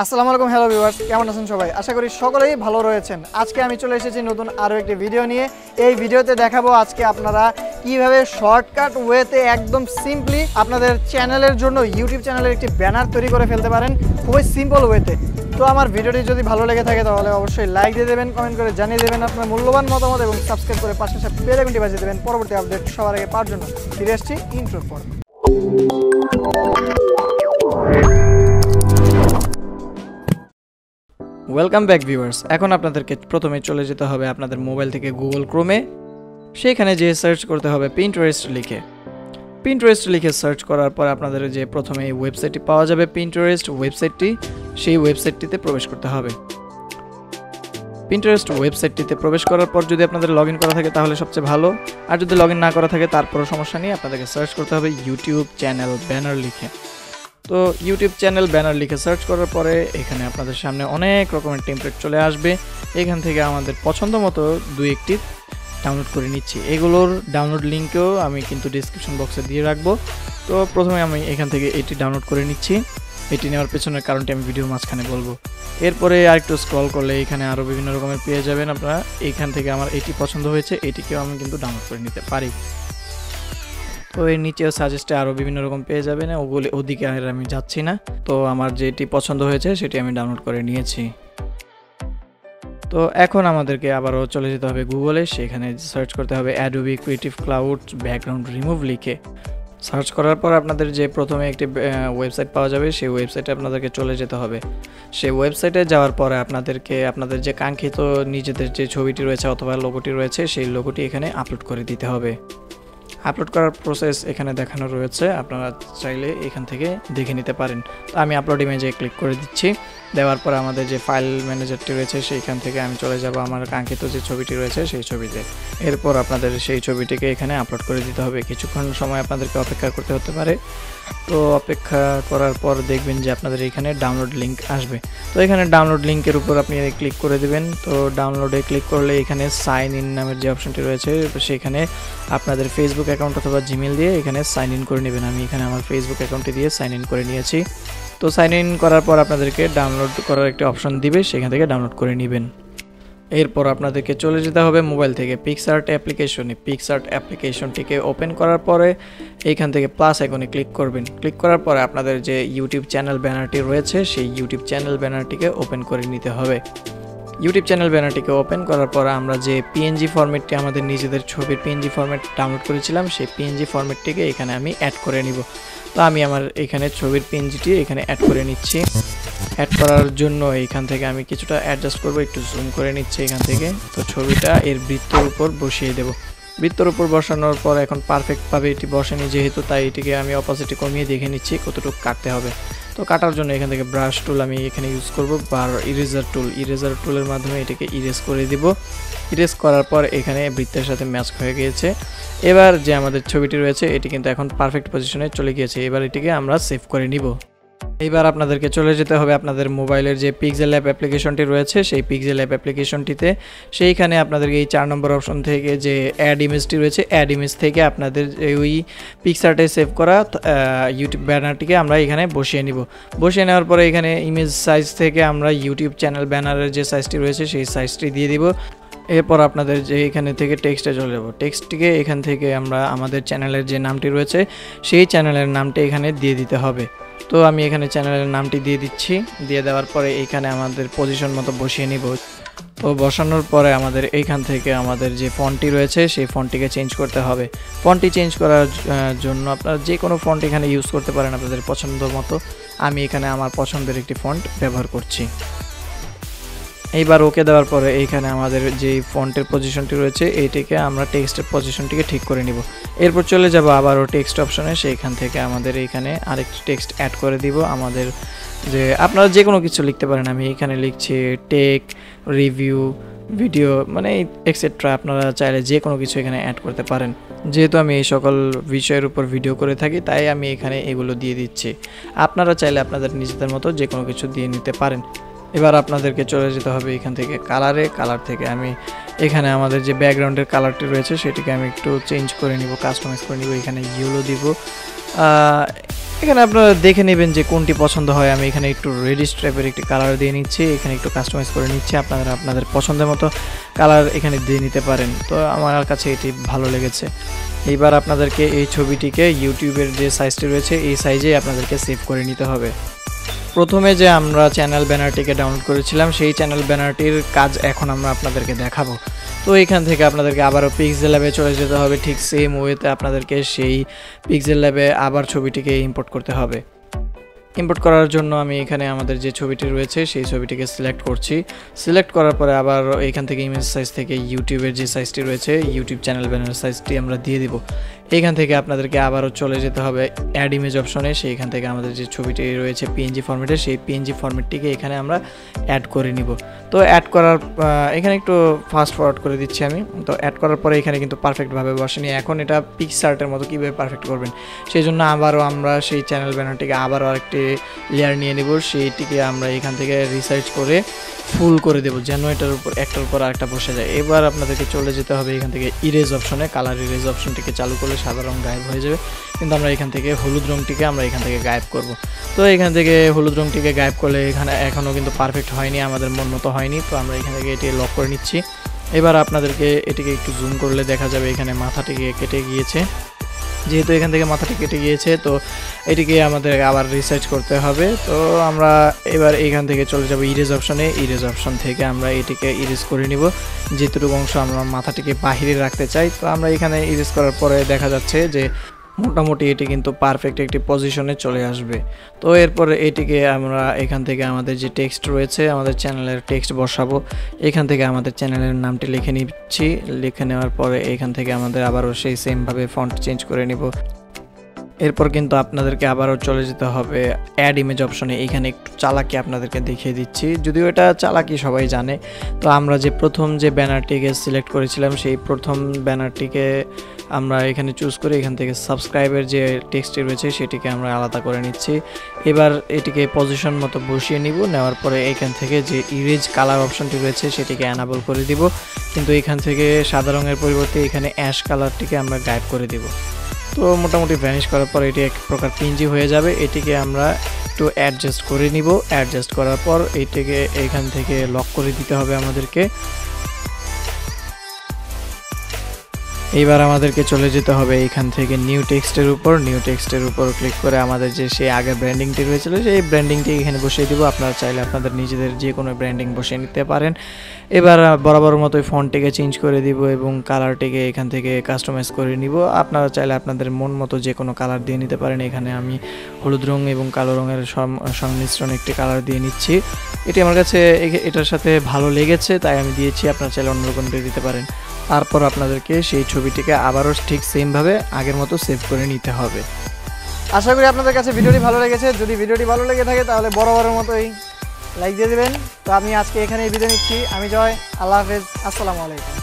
আসসালামু আলাইকুম hello viewers, কেমন আছেন সবাই? আশা করি সকলেই ভালো রয়েছেন। আজকে আমি চলে এসেছি নতুন আরও একটি ভিডিও নিয়ে। এই ভিডিওতে দেখাবো আজকে আপনারা কিভাবে শর্টকাট ওয়েতে একদম সিম্পলি আপনাদের চ্যানেলের জন্য ইউটিউব চ্যানেলের একটি ব্যানার তৈরি করে ফেলতে পারেন খুবই সিম্পল ওয়েতে। তো আমার ভিডিওটি যদি ভালো লেগে থাকে তাহলে অবশ্যই লাইক দিয়ে দেবেন, কমেন্ট করে জানিয়ে দেবেন আপনার মূল্যবান মতামত এবং সাবস্ক্রাইব করে পাশে বেল আইকনটি বাজিয়ে দেবেন পরবর্তী আপডেট সবার আগে পাওয়ার জন্য। ফিরে আসছি ইন্ট্রোর পর। Welcome back viewers. এখন আপনাদেরকে প্রথমে চলে যেতে হবে আপনাদের মোবাইল থেকে গুগল ক্রোমে। সেখানে যে সার্চ করতে হবে পিন্টারেস্ট লিখে সার্চ করার পর আপনাদের যে প্রথমে এই ওয়েবসাইটটি পাওয়া যাবে পিন্টারেস্ট ওয়েবসাইটটি, সেই ওয়েবসাইটটিতে প্রবেশ করতে হবে। পিন্টারেস্ট ওয়েবসাইটটিতে প্রবেশ করার পর যদি আপনাদের লগ ইন করা থাকে তাহলে সবচেয়ে ভালো, আর যদি লগ ইন না করা থাকে তারপরও সমস্যা নেই, আপনাদেরকে সার্চ করতে হবে ইউটিউব চ্যানেল ব্যানার লিখে। তো ইউটিউব চ্যানেল ব্যানার লিখে সার্চ করার পরে এখানে আপনাদের সামনে অনেক রকমের টেমপ্লেট চলে আসবে। এখান থেকে আমাদের পছন্দ মতো দুই একটি ডাউনলোড করে নিচ্ছি। এগুলোর ডাউনলোড লিঙ্কও আমি কিন্তু ডিসক্রিপশন বক্সে দিয়ে রাখবো। তো প্রথমে আমি এখান থেকে এটি ডাউনলোড করে নিচ্ছি। এটি নেওয়ার পেছনের কারণটি আমি ভিডিওর মাঝখানে বলবো। এরপরে আরেকটু স্ক্রল করলে এখানে আরও বিভিন্ন রকমের পেয়ে যাবেন আপনারা। এখান থেকে আমার এটি পছন্দ হয়েছে, এটিকেও আমি কিন্তু ডাউনলোড করে নিতে পারি। তো এর নিচেও সাজেস্টে আরও বিভিন্ন রকম পেয়ে যাবেন, ওদিকে আর আমি যাচ্ছি না। তো আমার যেটি পছন্দ হয়েছে সেটি আমি ডাউনলোড করে নিয়েছি। তো এখন আমাদেরকে আবারও চলে যেতে হবে গুগলে। সেখানে সার্চ করতে হবে Adobe creative cloud background remove লিখে। সার্চ করার পর আপনাদের যে প্রথমে একটি ওয়েবসাইট পাওয়া যাবে, সেই ওয়েবসাইটে আপনাদেরকে চলে যেতে হবে। সেই ওয়েবসাইটে যাওয়ার পরে আপনাদেরকে আপনাদের যে কাঙ্ক্ষিত নিজেদের যে ছবিটি রয়েছে অথবা লোগোটি রয়েছে সেই লোগোটি এখানে আপলোড করে দিতে হবে। আপলোড করার প্রসেস এখানে দেখানো রয়েছে, আপনারা চাইলে এখান থেকে দেখে নিতে পারেন। তো আমি আপলোড ইমেজে ক্লিক করে দিচ্ছি। দেওয়ার পর আমাদের যে ফাইল ম্যানেজারটি রয়েছে সেইখান থেকে আমি চলে যাব আমার কাঙ্ক্ষিত যে ছবিটি রয়েছে সেই ছবিতে। এরপর আপনাদের সেই ছবিটিকে এখানে আপলোড করে দিতে হবে। কিছুক্ষণ সময় আপনাদেরকে অপেক্ষা করতে হতে পারে। তো অপেক্ষা করার পর দেখবেন যে আপনাদের এখানে ডাউনলোড লিঙ্ক আসবে। তো এখানে ডাউনলোড লিঙ্কের উপর আপনি ক্লিক করে দেবেন। তো ডাউনলোডে ক্লিক করলে এখানে সাইন ইন নামের যে অপশনটি রয়েছে সেখানে আপনাদের ফেসবুক অ্যাকাউন্ট অথবা জিমেল দিয়ে এখানে সাইন ইন করে নেবেন। আমি এখানে আমার ফেসবুক অ্যাকাউন্টটি দিয়ে সাইন ইন করে নিয়েছি। তো সাইন ইন করার পর আপনাদেরকে ডাউনলোড করার একটি অপশন দিবে, সেখান থেকে ডাউনলোড করে নেবেন। এরপর আপনাদেরকে চলে যেতে হবে মোবাইল থেকে পিক্সার্ট অ্যাপ্লিকেশনে। পিক্সার্ট অ্যাপ্লিকেশনটিকে ওপেন করার পরে এইখান থেকে প্লাস আইকনে ক্লিক করবেন। ক্লিক করার পরে আপনাদের যে ইউটিউব চ্যানেল ব্যানারটি রয়েছে সেই ইউটিউব চ্যানেল ব্যানারটিকে ওপেন করে নিতে হবে। ইউটিউব চ্যানেল ব্যানারটিকে ওপেন করার পর আমরা যে পিএনজি ফরম্যাটটি আমাদের নিজেদের ছবির পিএনজি ফরম্যাট ডাউনলোড করেছিলাম সেই পিএনজি ফরম্যাটটিকে এখানে আমি অ্যাড করে নিব। তো আমি আমার এখানে ছবির পিএনজিটি এখানে অ্যাড করে নিচ্ছি। অ্যাড করার জন্য এইখান থেকে আমি কিছুটা অ্যাডজাস্ট করব, একটু জুম করে নিচ্ছি এখান থেকে। তো ছবিটা এর বৃত্তের উপর বসিয়ে দেব। বৃত্তের উপর বসানোর পর এখন পারফেক্টভাবে এটি বসেনি যেহেতু, তাই এটিকে আমি অপাসিটি কমিয়ে দেখে নিচ্ছি কতটুকু কাটতে হবে। তো কাটার জন্য এখান থেকে ব্রাশ টুল আমি এখানে ইউজ করব, বা ইরেজার টুলের মাধ্যমে এটাকে ইরেজ করে দিব। ইরেজ করার পর এখানে বৃত্তের সাথে ম্যাচ হয়ে গিয়েছে। এবার যে আমাদের ছবিটি রয়েছে এটি কিন্তু এখন পারফেক্ট পজিশনে চলে গিয়েছে। এবার এটিকে আমরা সেভ করে নিব। এইবার আপনাদেরকে চলে যেতে হবে আপনাদের মোবাইলের যে পিক্সেল অ্যাপ অ্যাপ্লিকেশনটি রয়েছে সেই পিক্সেল অ্যাপ অ্যাপ্লিকেশনটিতে। সেইখানে আপনাদেরকে এই 4 নম্বর অপশন থেকে যে অ্যাড ইমেজটি রয়েছে, অ্যাড ইমেজ থেকে আপনাদের ওই পিক্সার্টে সেভ করা ইউটিউব ব্যানারটিকে আমরা এখানে বসিয়ে নিব। বসিয়ে নেওয়ার পরে এখানে ইমেজ সাইজ থেকে আমরা ইউটিউব চ্যানেল ব্যানারের যে সাইজটি রয়েছে সেই সাইজটি দিয়ে দিব। এরপর আপনাদের যে এখানে থেকে টেক্সটে চলে যাব। টেক্সটটিকে এখান থেকে আমরা আমাদের চ্যানেলের যে নামটি রয়েছে সেই চ্যানেলের নামটি এখানে দিয়ে দিতে হবে। তো আমি এখানে চ্যানেলের নামটি দিয়ে দিচ্ছি। দিয়ে দেওয়ার পরে এইখানে আমাদের পজিশন মতো বসিয়ে নিব। তো বসানোর পরে আমাদের এইখান থেকে আমাদের যে ফন্টটি রয়েছে সেই ফন্টটিকে চেঞ্জ করতে হবে। ফন্টটি চেঞ্জ করার জন্য আপনারা যে কোনো ফন্ট এখানে ইউজ করতে পারেন আপনাদের পছন্দ মতো। আমি এখানে আমার পছন্দের একটি ফন্ট ব্যবহার করছি। এইবার ওকে দেওয়ার পরে এইখানে আমাদের যে ফন্টের পজিশনটি রয়েছে এইটিকে আমরা টেক্সটের পজিশনটিকে ঠিক করে নিব। এরপর চলে যাব আবারও টেক্সট অপশনে। সেইখান থেকে আমাদের এইখানে আরেকটি টেক্সট অ্যাড করে দিব। আমাদের যে আপনারা যে কোনো কিছু লিখতে পারেন, আমি এখানে লিখছি টেক রিভিউ ভিডিও মানে এক্সেট্রা। আপনারা চাইলে যে কোনো কিছু এখানে অ্যাড করতে পারেন। যেহেতু আমি এই সকল বিষয়ের উপর ভিডিও করে থাকি তাই আমি এখানে এগুলো দিয়ে দিচ্ছি। আপনারা চাইলে আপনাদের নিজেদের মতো যে কোনো কিছু দিয়ে নিতে পারেন। এবার আপনাদেরকে চলে যেতে হবে এখান থেকে কালার থেকে আমি এখানে আমাদের যে ব্যাকগ্রাউন্ডের কালারটি রয়েছে সেটিকে আমি একটু চেঞ্জ করে নিব, কাস্টমাইজ করে নিব। এখানে ইয়েলো দিব। এখানে আপনারা দেখে নেবেন যে কোনটি পছন্দ হয়। আমি এখানে একটু রেডিশ টাইপের একটি কালার দিয়ে নিচ্ছি, এখানে একটু কাস্টমাইজ করে নিচ্ছি। আপনারা আপনাদের পছন্দের মতো কালার এখানে দিয়ে নিতে পারেন। তো আমার কাছে এটি ভালো লেগেছে। এইবার আপনাদেরকে এই ছবিটিকে ইউটিউবের যে সাইজটি রয়েছে এই সাইজেই আপনাদেরকে সেভ করে নিতে হবে। প্রথমে যে আমরা চ্যানেল ব্যানারটিকে ডাউনলোড করেছিলাম সেই চ্যানেল ব্যানারটির কাজ এখন আমরা আপনাদেরকে দেখাবো। তো এখান থেকে আপনাদেরকে আবারও পিক্সেল ল্যাবে চলে যেতে হবে। ঠিক সেম ওয়েতে আপনাদেরকে সেই পিক্সেল ল্যাবে আবার ছবিটিকে ইম্পোর্ট করতে হবে। ইম্পোর্ট করার জন্য আমি এখানে আমাদের যে ছবিটি রয়েছে সেই ছবিটিকে সিলেক্ট করছি। সিলেক্ট করার পরে আবার এখান থেকে ইমেজ সাইজ থেকে ইউটিউবের যে সাইজটি রয়েছে ইউটিউব চ্যানেল ব্যানার সাইজটি আমরা দিয়ে দিব। এখান থেকে আপনাদেরকে আবারও চলে যেতে হবে অ্যাড ইমেজ অপশনে। সেইখান থেকে আমাদের যে ছবিটি রয়েছে পিএনজি ফরম্যাটে সেই পিএনজি ফরম্যাটটিকে এখানে আমরা অ্যাড করে নিব। তো অ্যাড করার এখানে একটু ফাস্ট ফরওয়ার্ড করে দিচ্ছি আমি। তো অ্যাড করার পরে এখানে কিন্তু পারফেক্টভাবে বসেনি। এখন এটা পিক্সার্টের মতো কীভাবে পারফেক্ট করবেন সেই জন্য আবারও আমরা সেই চ্যানেল ব্যানারটিকে আবারও আরেকটি লেয়ার নিয়ে নেব। সেইটিকে আমরা এখান থেকে রিসার্চ করে ফুল করে দেব যেন এটার উপর একটার উপর আরেকটা বসে যায়। এবার আপনাদেরকে চলে যেতে হবে এখান থেকে ইরেজ অপশনে। কালার ইরেজ অপশনটিকে চালু করলে সাদা রং গায়েব হয়ে যাবে, কিন্তু আমরা এখান থেকে হলুদ রংটিকে আমরা এখান থেকে গায়েব করব। তো এখান থেকে হলুদ রংটিকে গায়েব করলে এখানে এখনও কিন্তু পারফেক্ট হয়নি, আমাদের মন মতো হয়নি। তো আমরা এখান থেকে এটি লক করে নিচ্ছি। এবার আপনাদেরকে এটিকে একটু জুম করলে দেখা যাবে এখানে মাথাটিকে কেটে গিয়েছে। যেহেতু এখান থেকে মাথাটি কেটে গিয়েছে তো এটিকে আমাদের আবার রিসার্চ করতে হবে। তো আমরা এবার এখান থেকে চলে যাব ইরেজ অপশনে। ইরেজ অপশন থেকে আমরা এটিকে ইরেজ করে নিব যেটুকু অংশ আমরা মাথাটিকে বাহিরে রাখতে চাই। তো আমরা এখানে ইরেজ করার পরে দেখা যাচ্ছে যে মোটামুটি এটি কিন্তু পারফেক্ট একটি পজিশনে চলে আসবে। তো এরপরে এটিকে আমরা এখান থেকে আমাদের যে টেক্সট রয়েছে আমাদের চ্যানেলের টেক্সট বসাবো। এখান থেকে আমাদের চ্যানেলের নামটি লিখে নিচ্ছি। লিখে নেওয়ার পরে এখান থেকে আমাদের আবারও সেই সেমভাবে ফন্ট চেঞ্জ করে নিব। এরপর কিন্তু আপনাদেরকে আবারও চলে যেতে হবে অ্যাড ইমেজ অপশনে। এখানে একটু চালাকি আপনাদেরকে দেখিয়ে দিচ্ছি, যদিও এটা চালাকি সবাই জানে। তো আমরা যে প্রথম যে ব্যানারটিকে সিলেক্ট করেছিলাম সেই প্রথম ব্যানারটিকে আমরা এখানে চুজ করে এখান থেকে সাবস্ক্রাইবের যে টেক্সটটি রয়েছে সেটিকে আমরা আলাদা করে নিচ্ছি। এবার এটিকে পজিশন মতো বসিয়ে নিব। নেওয়ার পরে এখান থেকে যে ইরেজ কালার অপশনটি রয়েছে সেটিকে অ্যানাবল করে দিব, কিন্তু এখান থেকে সাদা রঙের পরিবর্তে এখানে অ্যাশ কালারটিকে আমরা গায়েব করে দিব। তো মোটামুটি ভ্যানিশ করার পর এটি এক প্রকার পিএনজি হয়ে যাবে। এটিকে আমরা একটু অ্যাডজাস্ট করে নিব। অ্যাডজাস্ট করার পর এটিকে এখান থেকে লক করে দিতে হবে আমাদেরকে। এইবার আমাদেরকে চলে যেতে হবে এখান থেকে নিউ টেক্সটের উপর। নিউ টেক্সটের উপর ক্লিক করে আমাদের যে সেই আগের ব্র্যান্ডিংটি রয়েছিল সেই ব্র্যান্ডিংটি এখানে বসিয়ে দিব। আপনারা চাইলে আপনাদের নিজেদের যে কোনো ব্র্যান্ডিং বসিয়ে নিতে পারেন। এবার বরাবর মতোই ফন্টটিকে চেঞ্জ করে দিব এবং কালারটিকে এখান থেকে কাস্টমাইজ করে নিব। আপনারা চাইলে আপনাদের মন মতো যে কোনো কালার দিয়ে নিতে পারেন। এখানে আমি হলুদ রং এবং কালো রঙের সংমিশ্রণ একটি কালার দিয়ে নিচ্ছি। এটি আমার কাছে এটার সাথে ভালো লেগেছে তাই আমি দিয়েছি, আপনারা চাইলে অন্য রকমটি দিতে পারেন। তারপর আপনাদেরকে সেই ছবিটিকে আবারও ঠিক সেমভাবে আগের মতো সেভ করে নিতে হবে। আশা করি আপনাদের কাছে ভিডিওটি ভালো লেগেছে। যদি ভিডিওটি ভালো লেগে থাকে তাহলে বরাবরের মতোই লাইক দিয়ে দেবেন। তো আমি আজকে এখানেই বিদায় নিচ্ছি। আমি জয়, আল্লাহ হাফেজ, আসসালামু আলাইকুম।